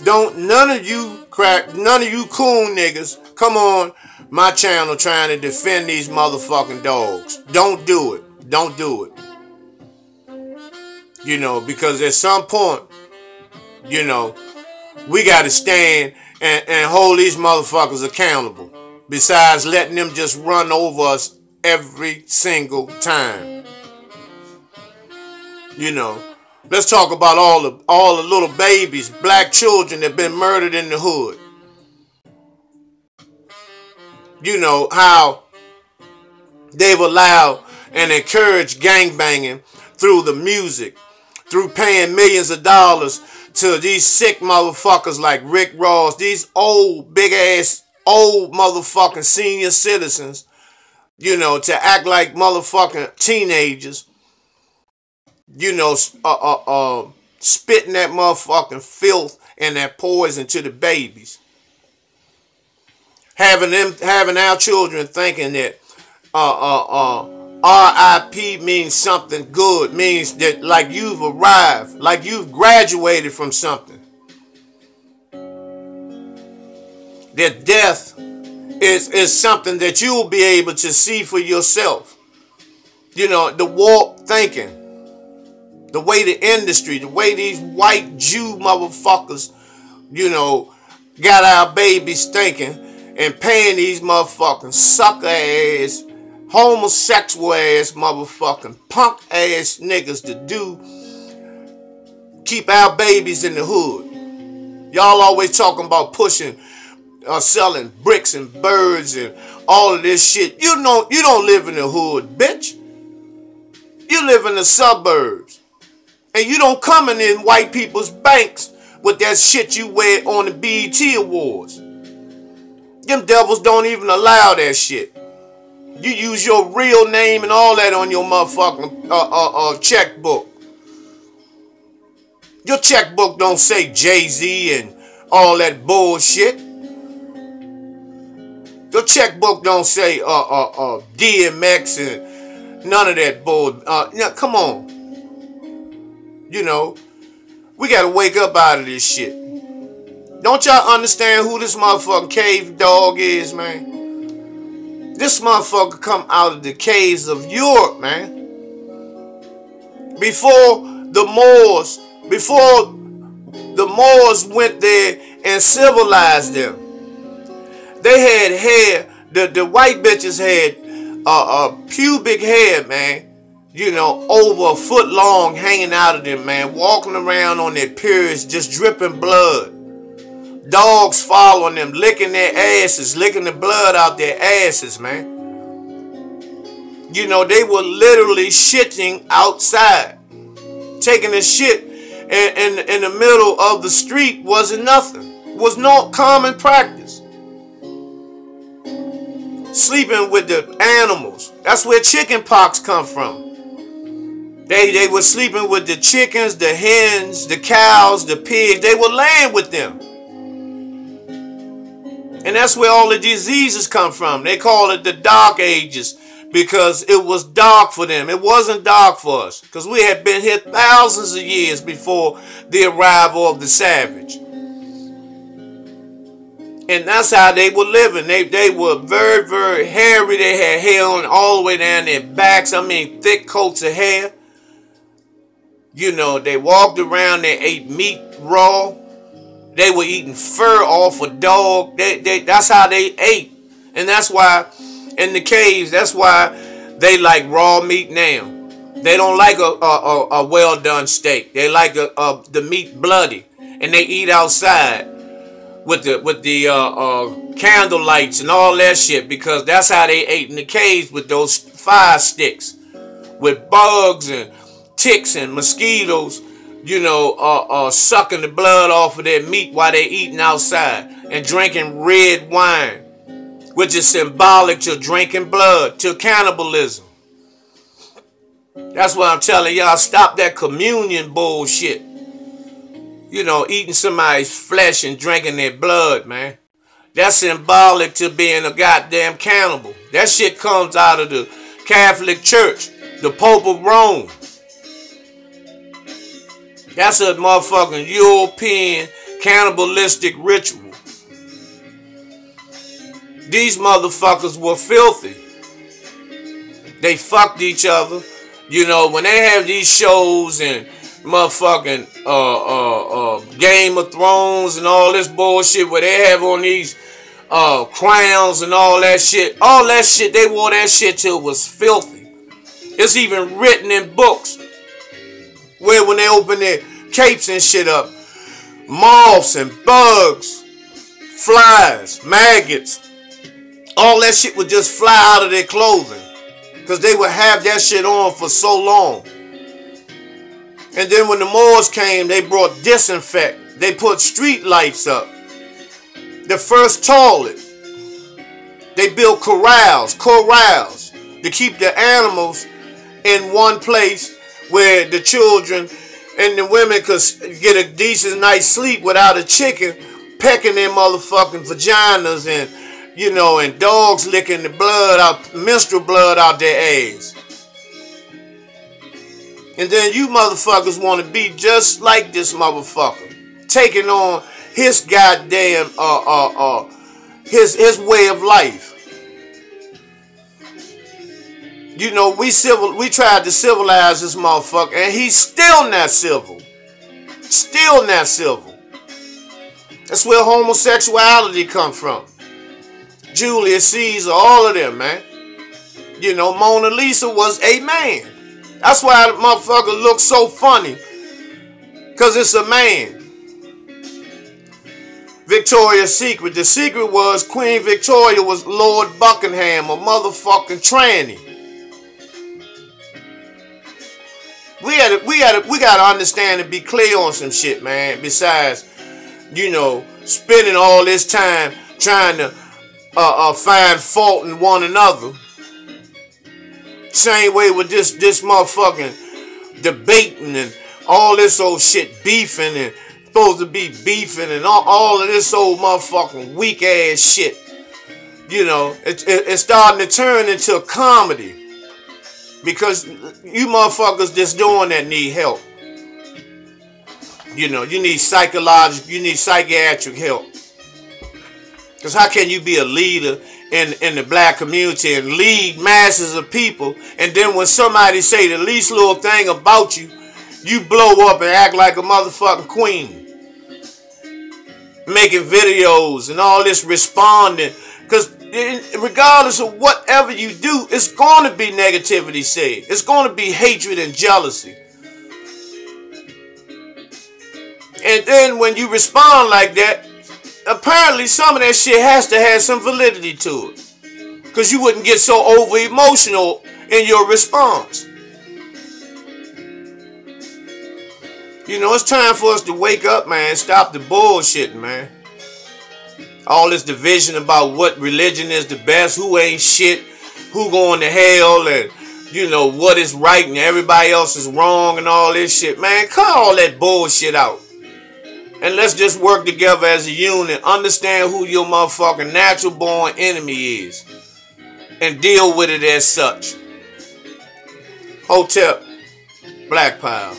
Don't none of you coon niggas come on my channel trying to defend these motherfucking dogs. Don't do it. Don't do it. You know, because at some point, you know, we got to stand and hold these motherfuckers accountable. Besides letting them just run over us every single time. You know, let's talk about all the little babies, black children that been murdered in the hood. You know, how they've allowed and encouraged gangbanging through the music, through paying millions of dollars to these sick motherfuckers like Rick Ross, these old, big-ass, old motherfucking senior citizens, you know, to act like motherfucking teenagers, you know, spitting that motherfucking filth and that poison to the babies. Having our children thinking that RIP means something good, means that like you've arrived, like you've graduated from something. That death is something that you will be able to see for yourself. You know, the warped thinking, the way the industry, the way these white Jew motherfuckers, you know, got our babies thinking and paying these motherfucking sucker ass, homosexual ass motherfucking punk ass niggas to keep our babies in the hood. Y'all always talking about pushing, selling bricks and birds and all of this shit. You don't live in the hood, bitch. You live in the suburbs. And you don't come in white people's banks with that shit you wear on the BET Awards. Them devils don't even allow that shit. You use your real name and all that on your motherfucking checkbook. Your checkbook don't say Jay-Z and all that bullshit. Your checkbook don't say DMX and none of that bull. Now, come on. You know, we gotta wake up out of this shit. Don't y'all understand who this motherfucking cave dog is, man? This motherfucker come out of the caves of Europe, man. Before the Moors went there and civilized them. They had hair, the white bitches had pubic hair, man. You know, over a foot long hanging out of them, man. Walking around on their periods, just dripping blood. Dogs following them, licking their asses, licking the blood out their asses, man. You know, they were literally shitting outside. Taking a shit in the middle of the street wasn't nothing. Was no common practice. Sleeping with the animals. That's where chicken pox come from. They were sleeping with the chickens, the hens, the cows, the pigs. They were laying with them. And that's where all the diseases come from. They call it the dark ages because it was dark for them. It wasn't dark for us because we had been here thousands of years before the arrival of the savage. And that's how they were living. They were very, very hairy. They had hair on all the way down their backs. I mean, thick coats of hair. You know, they walked around. They ate meat raw. They were eating fur off a dog. That's how they ate. And that's why, in the caves, that's why they like raw meat now. They don't like a well-done steak. They like the meat bloody. And they eat outside with the candle lights and all that shit because that's how they ate in the caves with those fire sticks. With bugs and ticks and mosquitoes. You know, sucking the blood off of their meat while they're eating outside and drinking red wine, which is symbolic to drinking blood, to cannibalism. That's what I'm telling y'all. Stop that communion bullshit. You know, eating somebody's flesh and drinking their blood, man. That's symbolic to being a goddamn cannibal. That shit comes out of the Catholic Church, the Pope of Rome. That's a motherfucking European cannibalistic ritual. These motherfuckers were filthy. They fucked each other. You know, when they have these shows and motherfucking Game of Thrones and all this bullshit where they have on these crowns and all that shit, they wore that shit till it was filthy. It's even written in books where when they open their capes and shit up, moths and bugs, flies, maggots, all that shit would just fly out of their clothing because they would have that shit on for so long. And then when the Moors came, they brought disinfect. They put street lights up. The first toilet. They built corrals to keep the animals in one place where the children and the women could get a decent night's sleep without a chicken pecking their motherfucking vaginas and, you know, and dogs licking the blood out, menstrual blood out their ass. And then you motherfuckers want to be just like this motherfucker, taking on his goddamn his way of life. You know, we tried to civilize this motherfucker, and he's still not civil. Still not civil. That's where homosexuality comes from. Julius Caesar, all of them, man. You know, Mona Lisa was a man. That's why the motherfucker looks so funny. Because it's a man. Victoria's Secret. The secret was Queen Victoria was Lord Buckingham, a motherfucking tranny. We gotta understand and be clear on some shit, man. Besides, you know, spending all this time trying to find fault in one another. Same way with this motherfucking debating and all this old shit, beefing and supposed to be beefing and all of this old motherfucking weak ass shit. You know, it's starting to turn into a comedy. Because you motherfuckers that's doing that need help. You know, you need psychiatric help. Because how can you be a leader in the black community and lead masses of people, and then when somebody say the least little thing about you, you blow up and act like a motherfucking queen. Making videos and all this responding. Because regardless of whatever you do, it's going to be negativity said. It's going to be hatred and jealousy. And then when you respond like that, apparently some of that shit has to have some validity to it. Because you wouldn't get so over emotional in your response. You know, it's time for us to wake up, man. Stop the bullshit, man. All this division about what religion is the best, who ain't shit, who going to hell, and, you know, what is right and everybody else is wrong and all this shit. Man, cut all that bullshit out. And let's just work together as a unit. Understand who your motherfucking natural born enemy is. And deal with it as such. Hotep, Black Power.